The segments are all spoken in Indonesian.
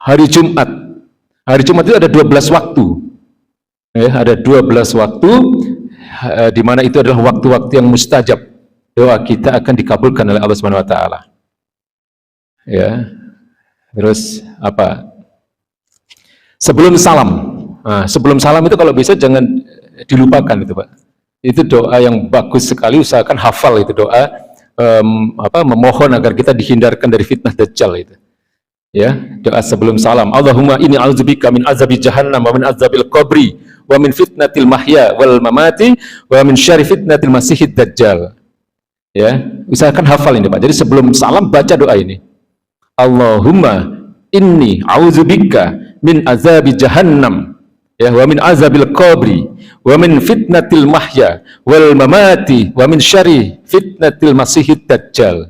hari Jumat. Hari Jumat itu ada 12 waktu. Ya, ada 12 waktu di mana itu adalah waktu-waktu yang mustajab. Doa kita akan dikabulkan oleh Allah Subhanahu wa taala. Ya. Terus apa? Sebelum salam. Nah, sebelum salam itu kalau bisa jangan dilupakan itu, Pak. Itu doa yang bagus sekali, usahakan hafal itu doa memohon agar kita dihindarkan dari fitnah Dajjal itu. Ya, doa sebelum salam. Allahumma inni a'udzubika min azabi jahannam wa min azabil qabri wa min fitnatil mahya wal mamati wa min syarri fitnatil masihid dajjal. Ya, usahakan hafal ini, Pak. Jadi sebelum salam baca doa ini. Allahumma inni a'udzubika min azabi jahannam, ya, wa min azabil qabri wa min fitnatil mahya wal mamati wa min syarri fitnatil masihid dajjal.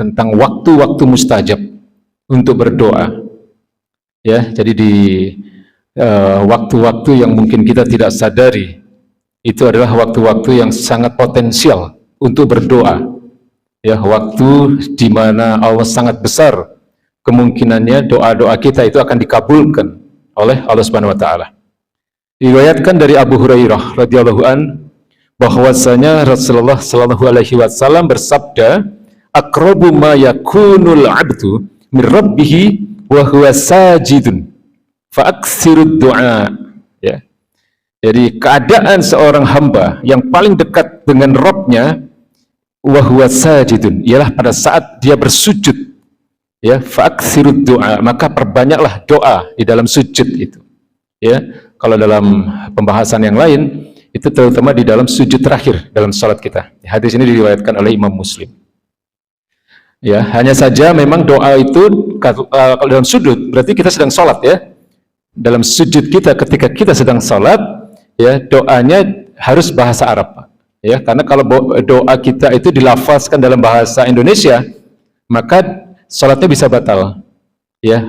Tentang waktu-waktu mustajab untuk berdoa. Ya, jadi di waktu-waktu yang mungkin kita tidak sadari, itu adalah waktu-waktu yang sangat potensial untuk berdoa. Ya, waktu di mana Allah sangat besar kemungkinannya doa-doa kita itu akan dikabulkan oleh Allah Subhanahu wa taala. Diriwayatkan dari Abu Hurairah radhiyallahu an bahwasanya Rasulullah sallallahu alaihi wasallam bersabda, aqrabu ma yakunul 'abdu min rabbih wa huwa sajidun fa aktsirud du'a. Ya. Jadi keadaan seorang hamba yang paling dekat dengan Rabb-nya wa huwa sajidun ialah pada saat dia bersujud. Ya, fa aktsirud du'a, maka perbanyaklah doa di dalam sujud itu. Ya, kalau dalam pembahasan yang lain itu terutama di dalam sujud terakhir dalam salat kita. Hadis ini diriwayatkan oleh Imam Muslim. Ya, hanya saja memang doa itu kalau dalam sujud berarti kita sedang sholat, ya. Dalam sujud kita ketika kita sedang sholat, ya, doanya harus bahasa Arab, Pak. Ya, karena kalau doa kita itu dilafazkan dalam bahasa Indonesia, maka sholatnya bisa batal. Ya,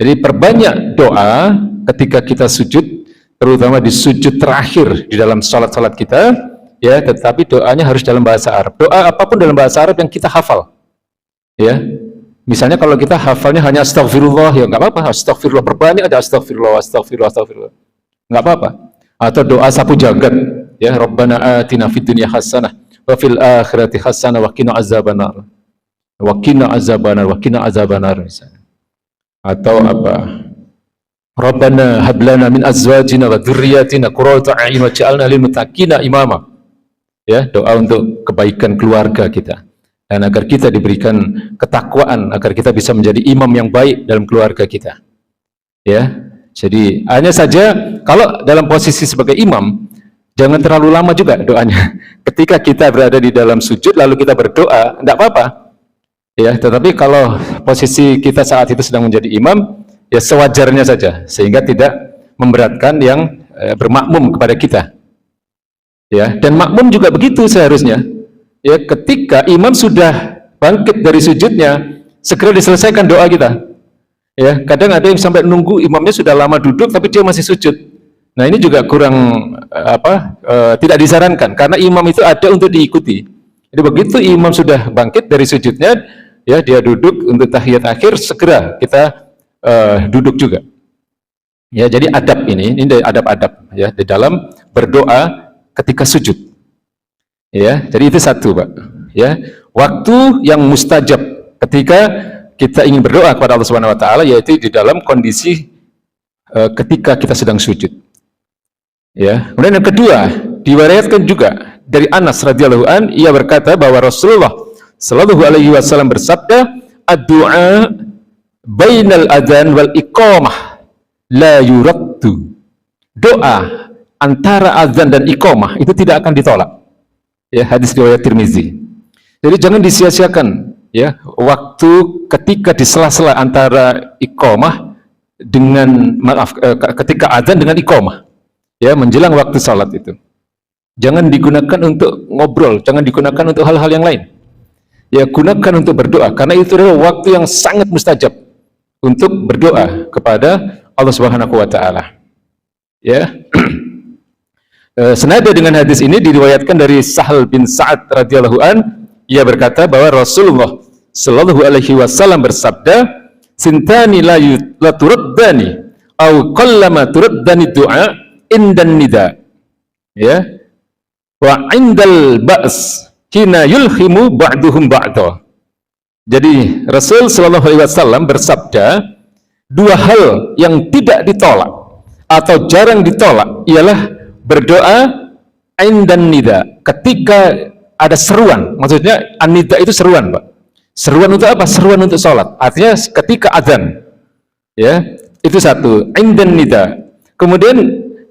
jadi perbanyak doa ketika kita sujud, terutama di sujud terakhir di dalam sholat kita, ya, tetapi doanya harus dalam bahasa Arab. Doa apapun dalam bahasa Arab yang kita hafal. Ya, misalnya kalau kita hafalnya hanya astagfirullah, ya nggak apa-apa, astagfirullah, berbanyak ada astagfirullah, nggak apa-apa. Atau doa sapu jagat, ya, Rabbana atina fid dunya hasanah wa fil akhirati hasanah wa qina azabannar, wa qina azabannar, wa qina azabannar misalnya. Atau apa? Rabbana hab lana min azwajina wa dzurriyyatina qurrata a'yun waj'alna lil muttaqina imama. Ya, doa untuk kebaikan keluarga kita. Dan agar kita diberikan ketakwaan, agar kita bisa menjadi imam yang baik dalam keluarga kita. Ya, jadi hanya saja kalau dalam posisi sebagai imam, jangan terlalu lama juga doanya. Ketika kita berada di dalam sujud lalu kita berdoa, tidak apa-apa. Ya, tetapi kalau posisi kita saat itu sedang menjadi imam, ya sewajarnya saja, sehingga tidak memberatkan yang bermakmum kepada kita. Ya, dan makmum juga begitu seharusnya. Ya, ketika imam sudah bangkit dari sujudnya, segera diselesaikan doa kita. Ya, kadang ada yang sampai nunggu imamnya sudah lama duduk tapi dia masih sujud. Nah, ini juga kurang tidak disarankan karena imam itu ada untuk diikuti. Jadi begitu imam sudah bangkit dari sujudnya, ya, dia duduk untuk tahiyat akhir, segera kita duduk juga. Ya, jadi adab ini adab-adab, ya, di dalam berdoa ketika sujud. Ya, jadi itu satu, Pak. Ya, waktu yang mustajab ketika kita ingin berdoa kepada Allah Subhanahu wa taala yaitu di dalam kondisi ketika kita sedang sujud. Ya. Kemudian yang kedua, diriwayatkan juga dari Anas radhiyallahu an, ia berkata bahwa Rasulullah sallallahu alaihi wasallam bersabda, "Ad-du'a bainal adzan wal iqamah la yuraddu." Doa antara azan dan iqamah itu tidak akan ditolak. Ya, hadis riwayat Tirmizi. Jadi jangan disia-siakan, ya, waktu ketika di sela-sela antara iqamah dengan ketika azan dengan iqamah, ya, menjelang waktu salat itu. Jangan digunakan untuk ngobrol, jangan digunakan untuk hal-hal yang lain. Ya, gunakan untuk berdoa, karena itu adalah waktu yang sangat mustajab untuk berdoa kepada Allah Subhanahu wa taala. Ya. Senada dengan hadis ini diriwayatkan dari Sahal bin Sa'ad radhiyallahu an, ia berkata bahwa Rasulullah sallallahu alaihi wasallam bersabda, "Sintani la turaddani aw qallama turaddani du'a indan nida." Ya. Wa indal ba's hina yulhimu ba'duhum ba'da. Jadi Rasul sallallahu alaihi wasallam bersabda, dua hal yang tidak ditolak atau jarang ditolak ialah berdoa indan nida, ketika ada seruan. Maksudnya an-nida itu seruan, Pak. Seruan untuk apa? Seruan untuk sholat. Artinya ketika adzan. Ya, itu satu, indan nida. Kemudian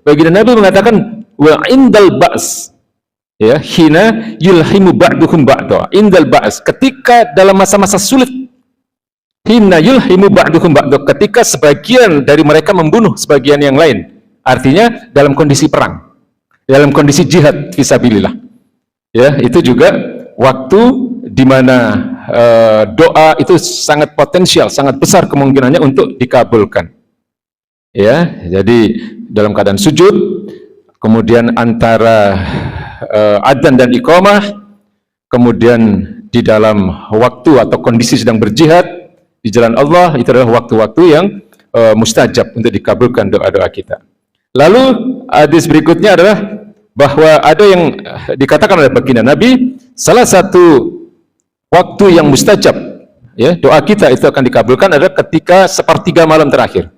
baginda Nabi mengatakan wa indal ba's. Ya, hina yulhimu ba'duhum ba'da. Indal ba's, ketika dalam masa-masa sulit. Hina yulhimu ba'duhum ba'da, ketika sebagian dari mereka membunuh sebagian yang lain. Artinya dalam kondisi perang, dalam kondisi jihad fisabilillah. Ya, itu juga waktu di mana doa itu sangat potensial, sangat besar kemungkinannya untuk dikabulkan. Ya, jadi dalam keadaan sujud, kemudian antara adzan dan iqamah, kemudian di dalam waktu atau kondisi sedang berjihad di jalan Allah, itu adalah waktu-waktu yang mustajab untuk dikabulkan doa-doa kita. Lalu hadis berikutnya adalah bahwa ada yang dikatakan oleh baginda Nabi, salah satu waktu yang mustajab, ya, doa kita itu akan dikabulkan adalah ketika sepertiga malam terakhir.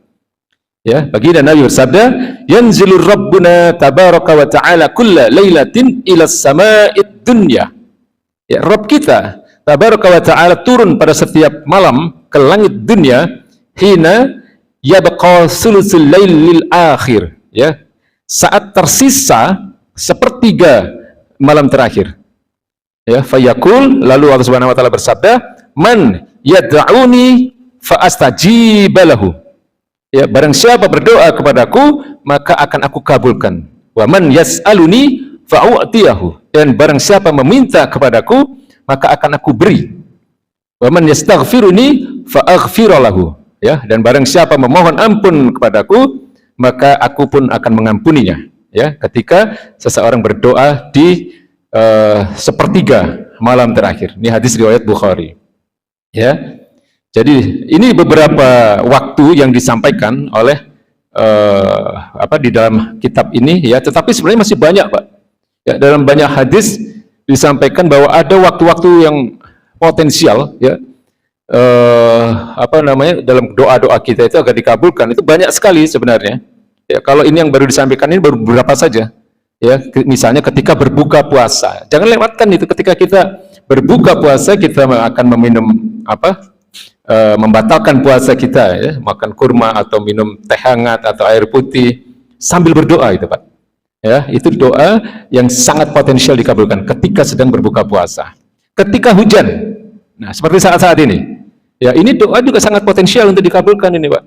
Ya, baginda Nabi bersabda, yanzilur rabbuna tabaraka wa ta'ala kulla lailatin ila sama'id dunya. Ya, Rabb kita tabaraka wa ta'ala turun pada setiap malam ke langit dunia, hina yabqa sulusul lailil akhir. Ya, saat tersisa sepertiga malam terakhir. Ya, fayaqul, lalu Allah Subhanahu wa taala bersabda, man yad'uni fa astajib lahu. Ya, barang siapa berdoa kepadaku, maka akan aku kabulkan. Wa man yas'aluni fa u'tiyahu. Dan barang siapa meminta kepadaku, maka akan aku beri. Wa man yastaghfiruni fa aghfir lahu. Ya, dan barang siapa memohon ampun kepadaku, maka aku pun akan mengampuninya. Ya, ketika seseorang berdoa di sepertiga malam terakhir. Ini hadis riwayat Bukhari. Ya, jadi ini beberapa waktu yang disampaikan oleh di dalam kitab ini, ya. Tetapi sebenarnya masih banyak, Pak. Ya, dalam banyak hadis disampaikan bahwa ada waktu-waktu yang potensial, ya. Dalam doa-doa kita itu agar dikabulkan, itu banyak sekali sebenarnya. Ya, kalau ini yang baru disampaikan ini baru beberapa saja. Ya, misalnya ketika berbuka puasa, jangan lewatkan itu. Ketika kita berbuka puasa, kita akan meminum membatalkan puasa kita, ya, makan kurma atau minum teh hangat atau air putih sambil berdoa itu, Pak. Ya, itu doa yang sangat potensial dikabulkan ketika sedang berbuka puasa. Ketika hujan, nah seperti saat-saat ini, ya, ini doa juga sangat potensial untuk dikabulkan ini, Pak.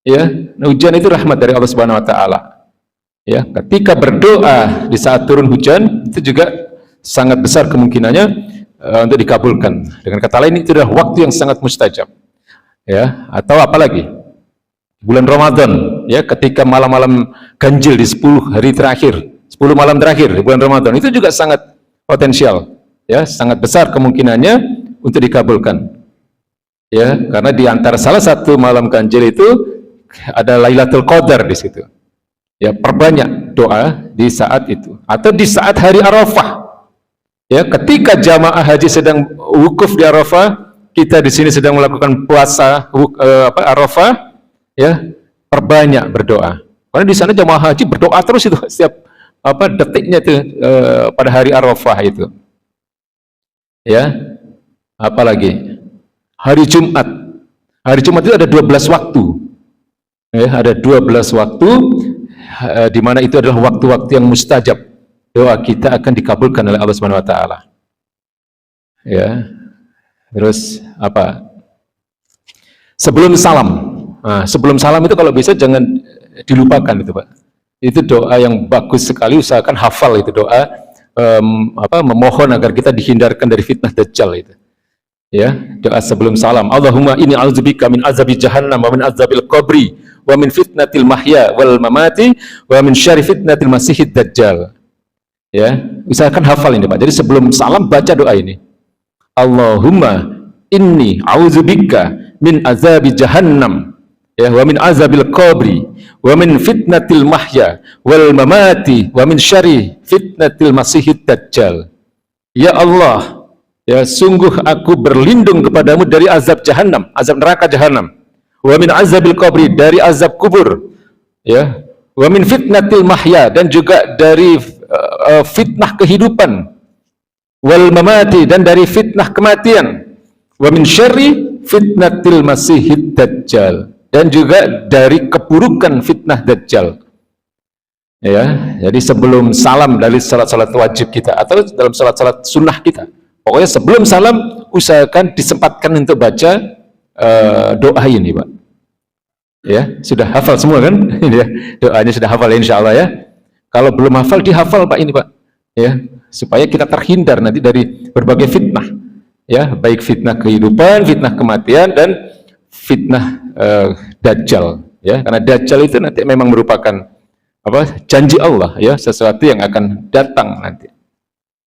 Ya, nah, hujan itu rahmat dari Allah Subhanahu wa taala. Ya, ketika berdoa di saat turun hujan, itu juga sangat besar kemungkinannya untuk dikabulkan. Dengan kata lain, itu adalah waktu yang sangat mustajab. Ya, atau apalagi bulan Ramadan, ya, ketika malam-malam ganjil di 10 hari terakhir, 10 malam terakhir di bulan Ramadan, itu juga sangat potensial. Ya, sangat besar kemungkinannya untuk dikabulkan. Ya, karena di antara salah satu malam ganjil itu ada Lailatul Qadar di situ. Ya, perbanyak doa di saat itu, atau di saat hari Arafah. Ya, ketika jamaah haji sedang wukuf di Arafah, kita di sini sedang melakukan puasa Arafah, ya, perbanyak berdoa. Karena di sana jamaah haji berdoa terus itu setiap detiknya itu pada hari Arafah itu. Ya, apalagi hari Jumat. Hari Jumat itu ada 12 waktu. Ya, ada 12 waktu di mana itu adalah waktu-waktu yang mustajab. Doa kita akan dikabulkan oleh Allah Subhanahu wa taala. Ya. Terus apa? Sebelum salam. Nah, sebelum salam itu kalau bisa jangan dilupakan itu, Pak. Itu doa yang bagus sekali, usahakan hafal itu doa memohon agar kita dihindarkan dari fitnah Dajjal itu. Ya, doa sebelum salam. Allahumma inni a'udzubika min azabi jahannam wa min azabil qabri wa min fitnatil mahya wal mamati wa min syarri fitnatil masihid dajjal. Ya, usahakan hafal ini Pak. Jadi sebelum salam baca doa ini. Allahumma inni a'udzubika min azabi jahannam ya wa min azabil qabri wa min fitnatil mahya wal mamati wa min syarri fitnatil masihid dajjal. Ya Allah, ya sungguh aku berlindung kepadamu dari azab jahannam, azab neraka jahannam. Wa min azabil qabri, dari azab kubur. Ya. Wa min fitnatil mahya, dan juga dari fitnah kehidupan. Wal mamati, dan dari fitnah kematian. Wa min syarri fitnatil masihid dajjal, dan juga dari keburukan fitnah dajjal. Ya, jadi sebelum salam dari salat-salat wajib kita atau dalam salat-salat sunnah kita, pokoknya sebelum salam usahakan disempatkan untuk baca doa ini Pak. Ya, sudah hafal semua kan? Ya, doanya sudah hafal insya Allah ya. Kalau belum hafal, dihafal Pak ini Pak. Ya, supaya kita terhindar nanti dari berbagai fitnah. Ya, baik fitnah kehidupan, fitnah kematian, dan fitnah Dajjal. Ya, karena Dajjal itu nanti memang merupakan janji Allah ya, sesuatu yang akan datang nanti.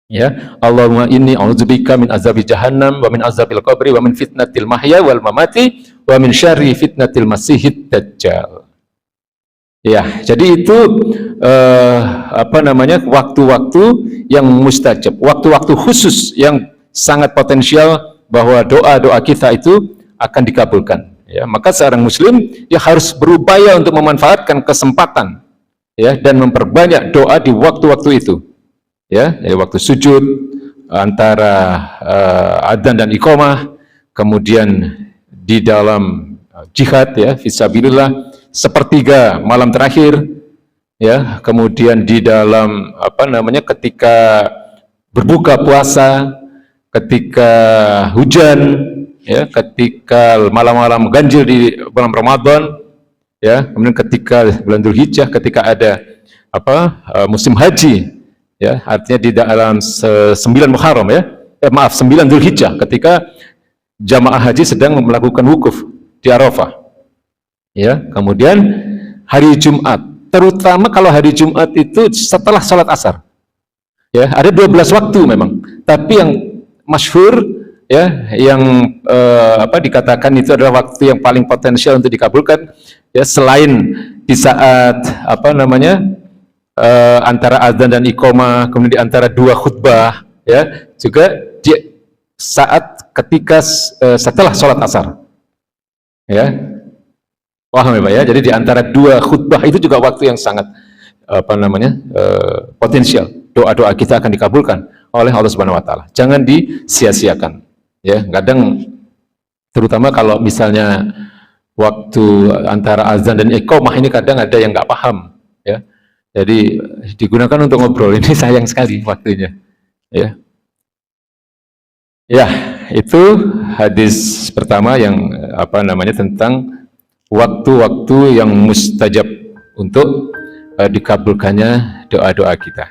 Ya, Allahumma inni a'udzubika min azabi jahannam wa min azabil qabri wa min fitnatil mahya wal mamati wa min syarri fitnatil masihid dajjal. Ya, jadi itu waktu-waktu yang mustajab, waktu-waktu khusus yang sangat potensial bahwa doa-doa kita itu akan dikabulkan. Ya, maka seorang muslim dia harus berupaya untuk memanfaatkan kesempatan ya, dan memperbanyak doa di waktu-waktu itu. Ya, jadi waktu sujud antara adzan dan iqamah, kemudian di dalam jihad ya, fisabilillah, sepertiga malam terakhir ya, kemudian di dalam ketika berbuka puasa, ketika hujan ya, ketika malam-malam ganjil di bulan Ramadan ya, kemudian ketika bulan Dzulhijjah, ketika ada musim haji ya, artinya di dalam 9 Muharram ya, 9 Dzulhijjah, ketika jamaah haji sedang melakukan wukuf di Arafah ya, kemudian hari Jumat, terutama kalau hari Jumat itu setelah sholat asar ya, ada 12 waktu memang, tapi yang masyhur ya, yang dikatakan itu adalah waktu yang paling potensial untuk dikabulkan ya, selain di saat antara azan dan iqamah, kemudian di antara dua khutbah ya, juga di saat ketika setelah sholat asar ya, paham ya Pak ya. Jadi di antara dua khutbah itu juga waktu yang sangat potensial, doa-doa kita akan dikabulkan oleh Allah Subhanahu wa taala. Jangan disia-siakan ya. Kadang terutama kalau misalnya waktu antara azan dan iqamah ini kadang ada yang nggak paham ya. Jadi digunakan untuk ngobrol, ini sayang sekali waktunya. Ya, ya itu hadis pertama yang tentang waktu-waktu yang mustajab untuk dikabulkannya doa-doa kita.